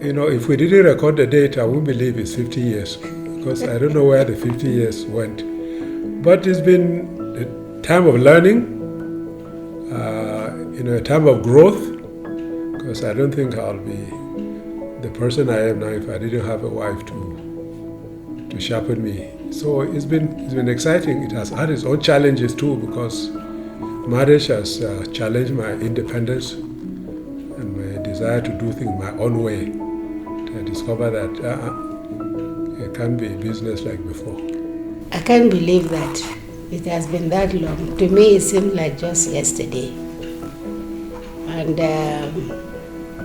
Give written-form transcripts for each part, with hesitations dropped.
if we didn't record the date, I wouldn't believe it's 50 years because I don't know where the 50 years went. But it's been a time of learning, a time of growth, because I don't think I'll be the person I am now if I didn't have a wife to sharpen me. So it's been exciting. It has had its own challenges too, because marriage has challenged my independence and my desire to do things my own way. I discovered that it can't be business like before. I can't believe that it has been that long. To me, it seemed like just yesterday. And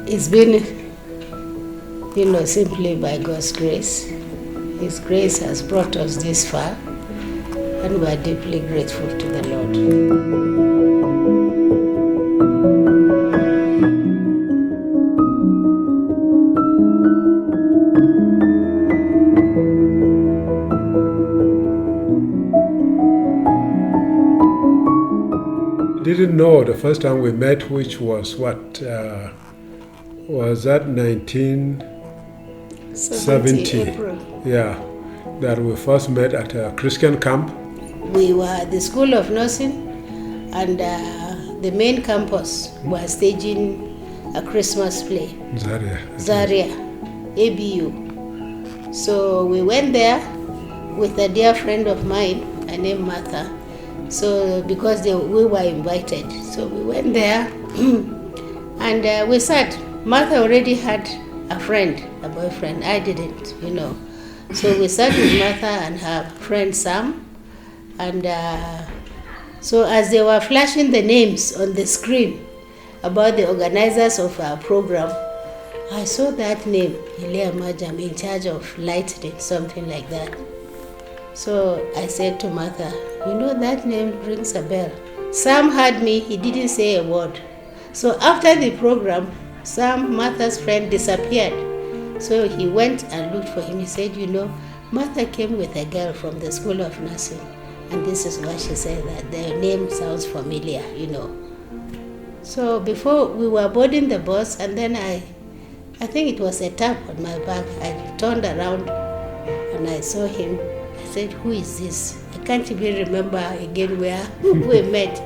it's been, simply by God's grace. His grace has brought us this far, and we are deeply grateful to the Lord. Didn't know the first time we met, which was was that 1970? April. Yeah, that we first met at a Christian camp. We were at the School of Nursing, and the main campus was staging a Christmas play. Zaria, ABU. So we went there with a dear friend of mine, her name Martha. So because we were invited, so we went there and we sat. Martha already had a friend, a boyfriend. I didn't, So we sat with Martha and her friend Sam, and so as they were flashing the names on the screen about the organizers of our program, I saw that name, Iliya Majam, in charge of lighting, something like that. So I said to Martha, that name rings a bell. Sam heard me, he didn't say a word. So after the program, Sam, Martha's friend, disappeared. So he went and looked for him. He said, Martha came with a girl from the School of Nursing. And this is what she said, that their name sounds familiar, So before we were boarding the bus, and then I think it was a tap on my back. I turned around and I saw him. I said, who is this? I can't even remember again where we met.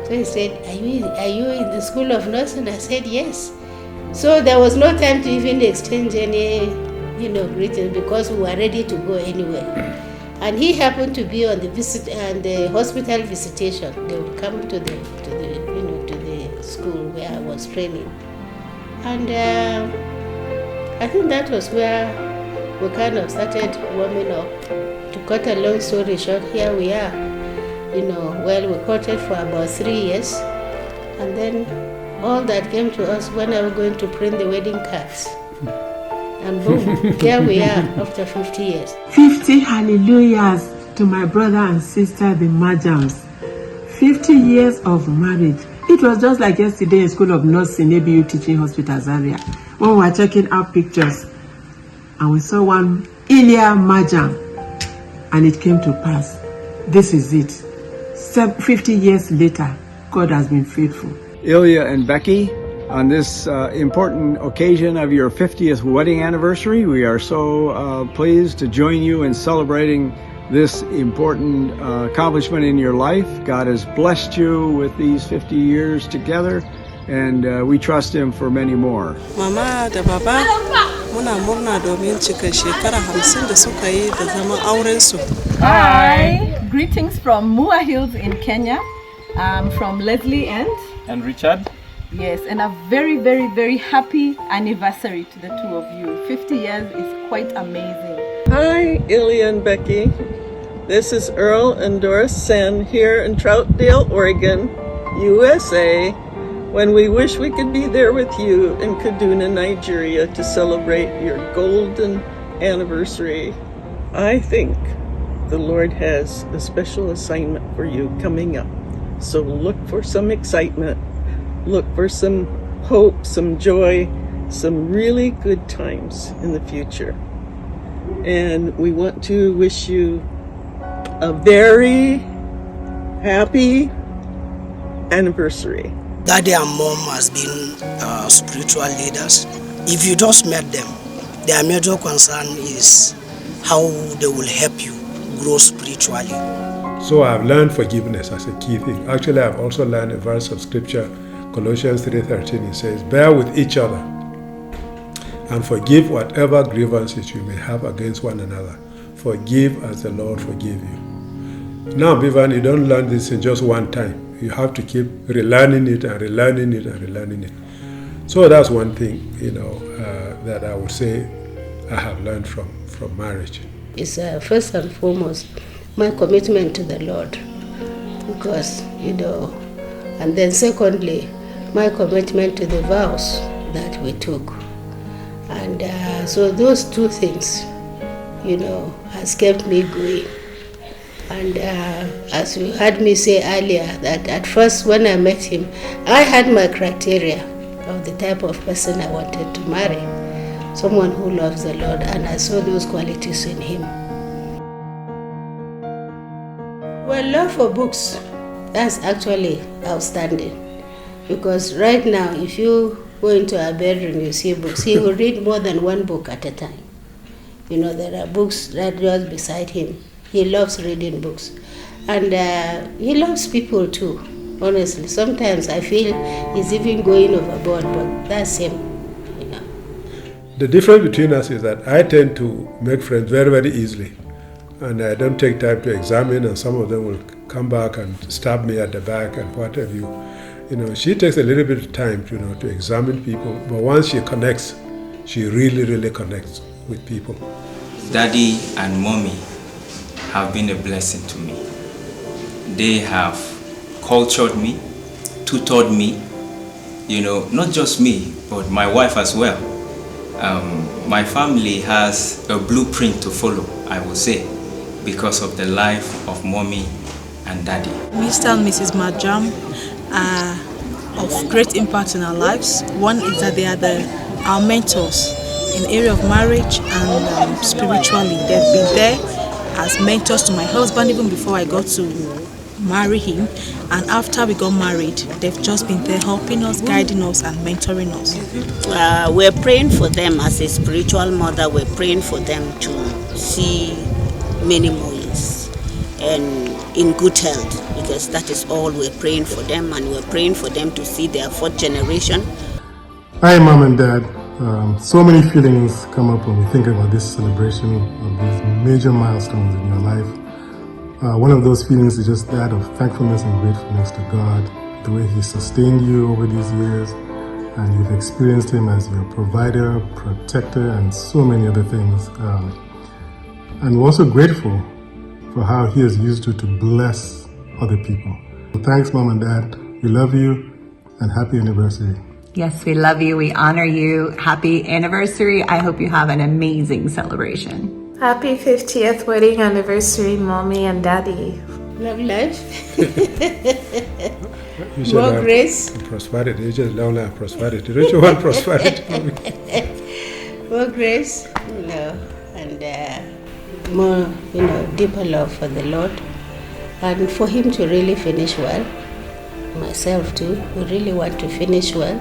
So he said, are you in the School of Nursing? I said, yes. So there was no time to even exchange any, greetings, because we were ready to go anyway. And he happened to be on the hospital visitation. They would come to the school where I was training. And I think that was where we kind of started warming up. To cut a long story short, here we are. We courted for about 3 years, and then all that came to us when I was going to print the wedding cards. And boom, here we are after 50 years. 50 hallelujahs to my brother and sister, the Majams. 50 years of marriage. It was just like yesterday in School of Nursing, ABU Teaching Hospital, Zaria, when we were checking out pictures, and we saw one Iliya Majam, and it came to pass. This is it. 50 years later, God has been faithful. Iliya and Becky, on this important occasion of your 50th wedding anniversary, we are so pleased to join you in celebrating this important accomplishment in your life. God has blessed you with these 50 years together, and we trust Him for many more. Mama da Baba, muna murna domin cika shekara 50 da suka yi da zaman aurensu. Hi, greetings from Mua Hills in Kenya. I'm from Leslie and Richard. Yes, and a very, very, very happy anniversary to the two of you. 50 years is quite amazing. Hi, Iliya and Becky. This is Earl and Doris Sen here in Troutdale, Oregon, USA, when we wish we could be there with you in Kaduna, Nigeria to celebrate your golden anniversary. I think the Lord has a special assignment for you coming up. So look for some excitement, look for some hope, some joy, some really good times in the future. And we want to wish you a very happy anniversary. Daddy and mom has been spiritual leaders If you just met them, their major concern is how they will help you grow spiritually. So I've learned forgiveness as a key thing. Actually, I've also learned a verse of scripture, Colossians 3:13. It says, "Bear with each other and forgive whatever grievances you may have against one another. Forgive as the Lord forgave you." Now, Bivan, you don't learn this in just one time. You have to keep relearning it and relearning it and relearning it. So that's one thing, that I would say I have learned from marriage. It's first and foremost my commitment to the Lord, because, and then secondly, my commitment to the vows that we took. And so those two things, has kept me going. And as you heard me say earlier, that at first when I met him, I had my criteria of the type of person I wanted to marry, someone who loves the Lord, and I saw those qualities in him. Well, love for books, that's actually outstanding, because right now if you go into our bedroom, you see books. He will read more than one book at a time. There are books right just beside him. He loves reading books. And he loves people too, honestly. Sometimes I feel he's even going overboard, but that's him. The difference between us is that I tend to make friends very, very easily. And I don't take time to examine, and some of them will come back and stab me at the back and what have you. She takes a little bit of time, to examine people. But once she connects, she really, really connects with people. Daddy and mommy have been a blessing to me. They have cultured me, tutored me, not just me, but my wife as well. My family has a blueprint to follow, I would say, because of the life of mommy and daddy. Mr. and Mrs. Majam are of great impact in our lives. One is that they are our mentors in the area of marriage and spiritually. They've been there as mentors to my husband even before I got to marry him, and after we got married, they've just been there helping us, guiding us and mentoring us. We're praying for them as a spiritual mother. We're praying for them to see many more years and in good health, because that is all we're praying for them, and we're praying for them to see their fourth generation. Hi, Mom and Dad. So many feelings come up when we think about this celebration of these major milestones in your life. One of those feelings is just that of thankfulness and gratefulness to God, the way He sustained you over these years, and you've experienced Him as your provider, protector, and so many other things. And we're also grateful for how He has used you to bless other people. So thanks, Mom and Dad. We love you, and happy anniversary. Yes, we love you. We honor you. Happy anniversary. I hope you have an amazing celebration. Happy 50th wedding anniversary, Mommy and Daddy. Love life. More grace. Prosperity. You just don't have prosperity. Don't you want prosperity? More grace, and more, deeper love for the Lord, and for Him to really finish well. Myself too. We really want to finish well,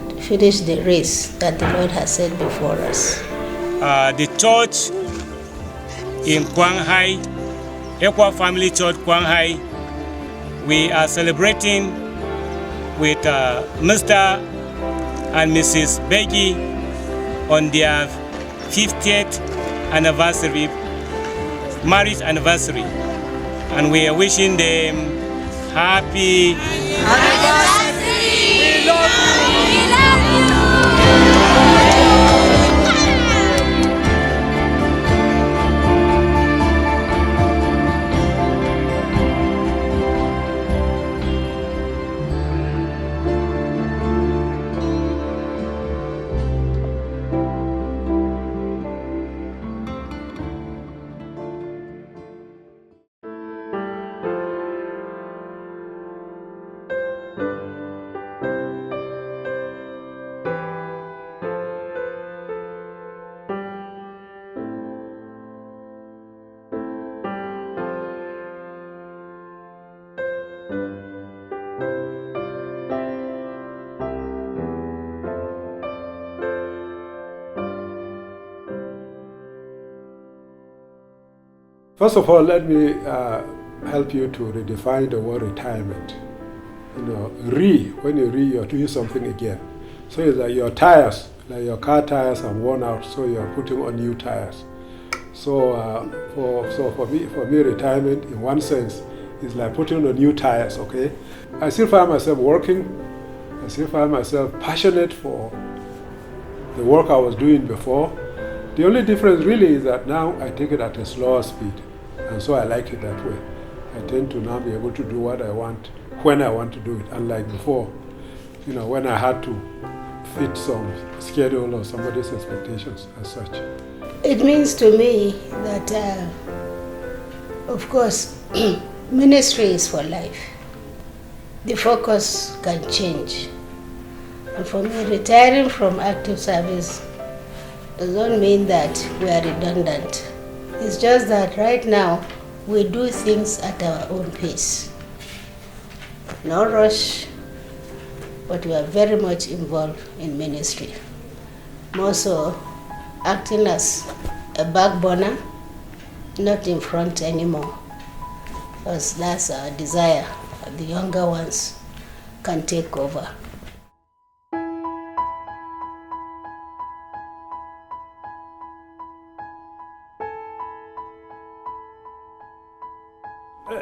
to finish the race that the Lord has set before us. The church in Kwanghai, Equa Family Church Kwanghai, we are celebrating with Mr. and Mrs. Becky on their 50th anniversary, marriage anniversary, and we are wishing them happy anniversary. We love you. We love you. First of all, let me help you to redefine the word retirement. You know, when you you're doing something again. So it's like your tires, like your car tires are worn out, so you're putting on new tires. So for me, retirement in one sense is like putting on new tires. Okay, I still find myself working. I still find myself passionate for the work I was doing before. The only difference really is that now I take it at a slower speed, and so I like it that way. I tend to now be able to do what I want when I want to do it, unlike before, you know, when I had to fit some schedule or somebody's expectations as such. It means to me that, of course, ministry is for life. The focus can change. And for me, retiring from active service doesn't mean that we are redundant. It's just that right now we do things at our own pace. No rush, but we are very much involved in ministry. More so acting as a backboner, not in front anymore, because that's our desire. The younger ones can take over.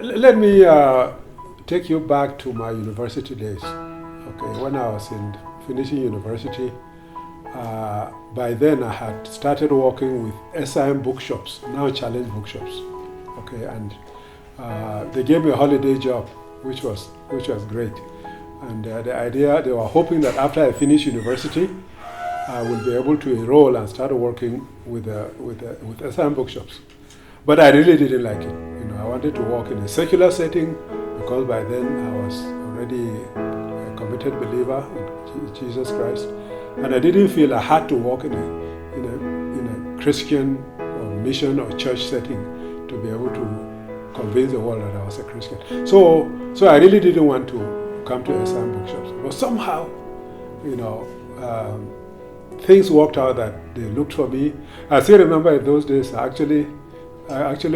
Let me take you back to my university days. Okay, when I was finishing university, by then I had started working with SIM bookshops, now Challenge bookshops. Okay, and they gave me a holiday job, which was great. And the idea, they were hoping that after I finish university, I will be able to enroll and start working with SIM bookshops. But I really didn't like it. You know, I wanted to work in a secular setting because by then I was already a committed believer in Jesus Christ, and I didn't feel I had to work in a Christian or mission or church setting to be able to convince the world that I was a Christian. So I really didn't want to come to SIM bookshops. But somehow, you know, things worked out that they looked for me. I still remember in those days, I actually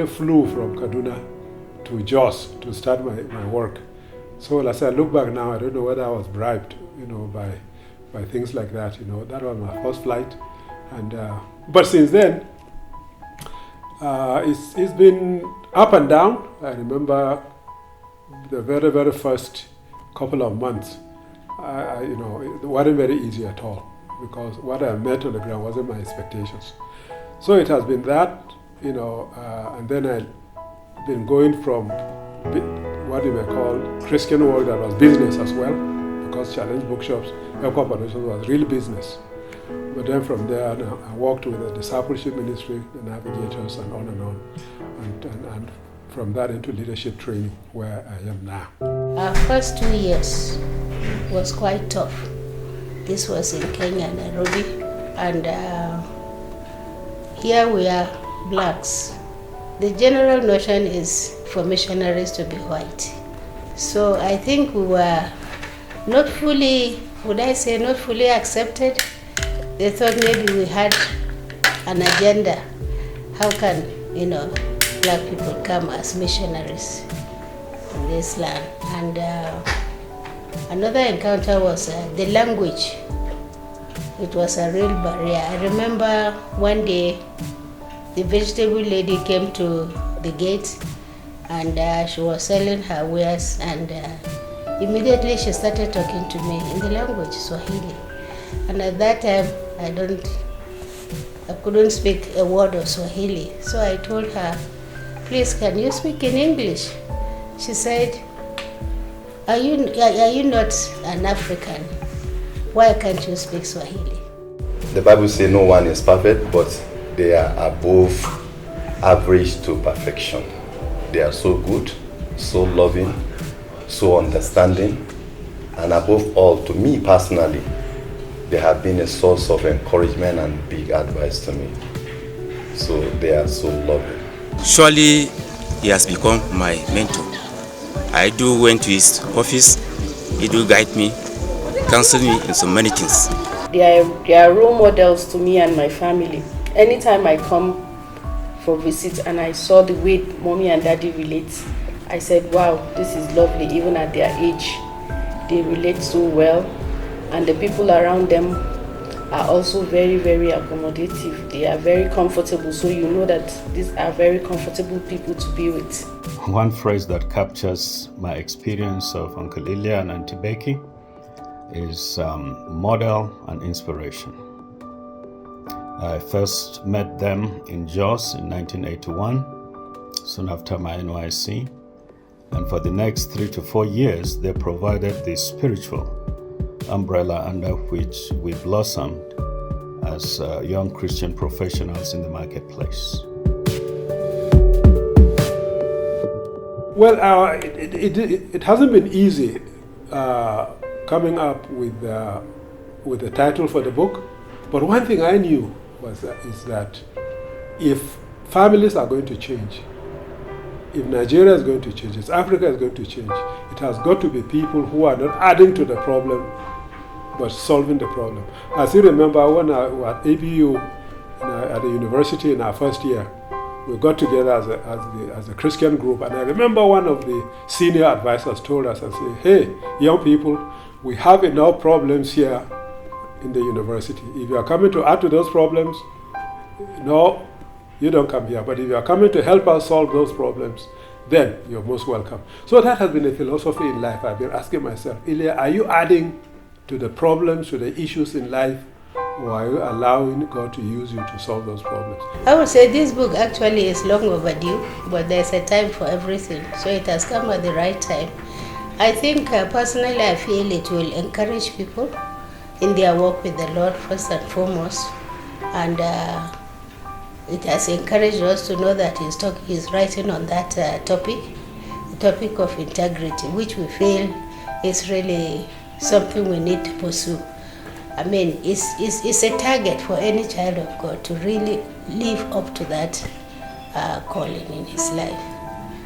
flew from Kaduna to Jos to start my work. So as I look back now, I don't know whether I was bribed, you know, by things like that. You know, that was my first flight, and but since then, it's been up and down. I remember the very, very first couple of months, you know, it wasn't very easy at all because what I met on the ground wasn't my expectations. So it has been that. You know, and then I've been going from what you may call Christian work that was business as well, because Challenge Bookshops, Equa Foundation was real business. But then from there, I worked with the discipleship ministry, the navigators, and on, and from that into leadership training, where I am now. Our first 2 years was quite tough. This was in Kenya, Nairobi, and here we are, blacks. The general notion is for missionaries to be white. So I think we were not fully, not fully accepted. They thought maybe we had an agenda. How can, you know, black people come as missionaries in this land? And another encounter was the language. It was a real barrier. I remember one day, the vegetable lady came to the gate and she was selling her wares, and immediately she started talking to me in the language Swahili. And at that time, I couldn't speak a word of Swahili. So I told her, please, can you speak in English? She said, are you not an African? Why can't you speak Swahili? The Bible says no one is perfect, but they are above average to perfection. They are so good, so loving, so understanding, and above all, to me personally, they have been a source of encouragement and big advice to me. So they are so loving. Surely he has become my mentor. I do went to his office, he do guide me, counsel me in so many things. They are role models to me and my family. Anytime I come for visits, and I saw the way mommy and daddy relate. I said, wow, this is lovely. Even at their age, they relate so well, and the people around them are also very, very accommodative. They are very comfortable, so you know that these are very comfortable people to be with. One phrase that captures my experience of Uncle Iliya and Auntie Becky is model and inspiration. I first met them in Jos in 1981, soon after my NYC. And for the next 3 to 4 years, they provided the spiritual umbrella under which we blossomed as young Christian professionals in the marketplace. Well, it hasn't been easy coming up with the title for the book, but one thing I knew is that if families are going to change, if Nigeria is going to change, if Africa is going to change, it has got to be people who are not adding to the problem, but solving the problem. As you remember, when I was at ABU at the university in our first year, we got together as a Christian group, and I remember one of the senior advisors told us and said, hey, young people, we have enough problems here in the university. If you are coming to add to those problems, no, you don't come here. But if you are coming to help us solve those problems, then you're most welcome. So that has been a philosophy in life. I've been asking myself, Iliya, are you adding to the problems, to the issues in life, or are you allowing God to use you to solve those problems? I would say this book actually is long overdue, but there's a time for everything. So it has come at the right time. I think personally I feel it will encourage people in their work with the Lord first and foremost. And it has encouraged us to know that he's writing on that topic, the topic of integrity, which we feel is really something we need to pursue. I mean, it's a target for any child of God to really live up to that calling in his life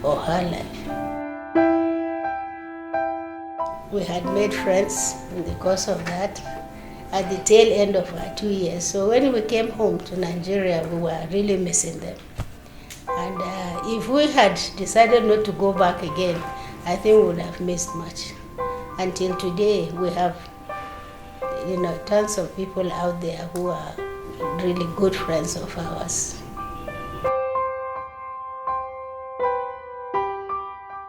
or her life. We had made friends in the course of that at the tail end of our 2 years. So when we came home to Nigeria, we were really missing them. And if we had decided not to go back again, I think we would have missed much. Until today, we have tons of people out there who are really good friends of ours.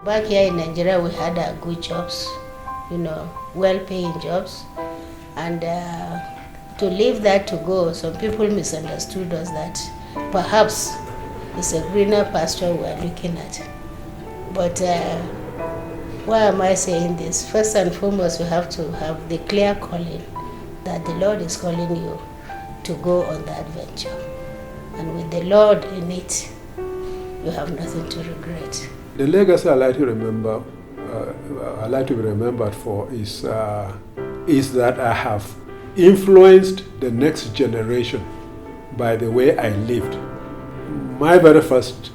Back here in Nigeria, we had good jobs, well-paying jobs. And to leave that to go, some people misunderstood us that perhaps it's a greener pasture we're looking at. But why am I saying this? First and foremost, you have to have the clear calling that the Lord is calling you to go on that venture. And with the Lord in it, you have nothing to regret. The legacy I like to remember, I like to be remembered for is that I have influenced the next generation by the way I lived. My very first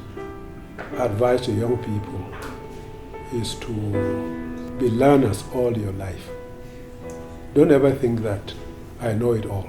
advice to young people is to be learners all your life. Don't ever think that I know it all.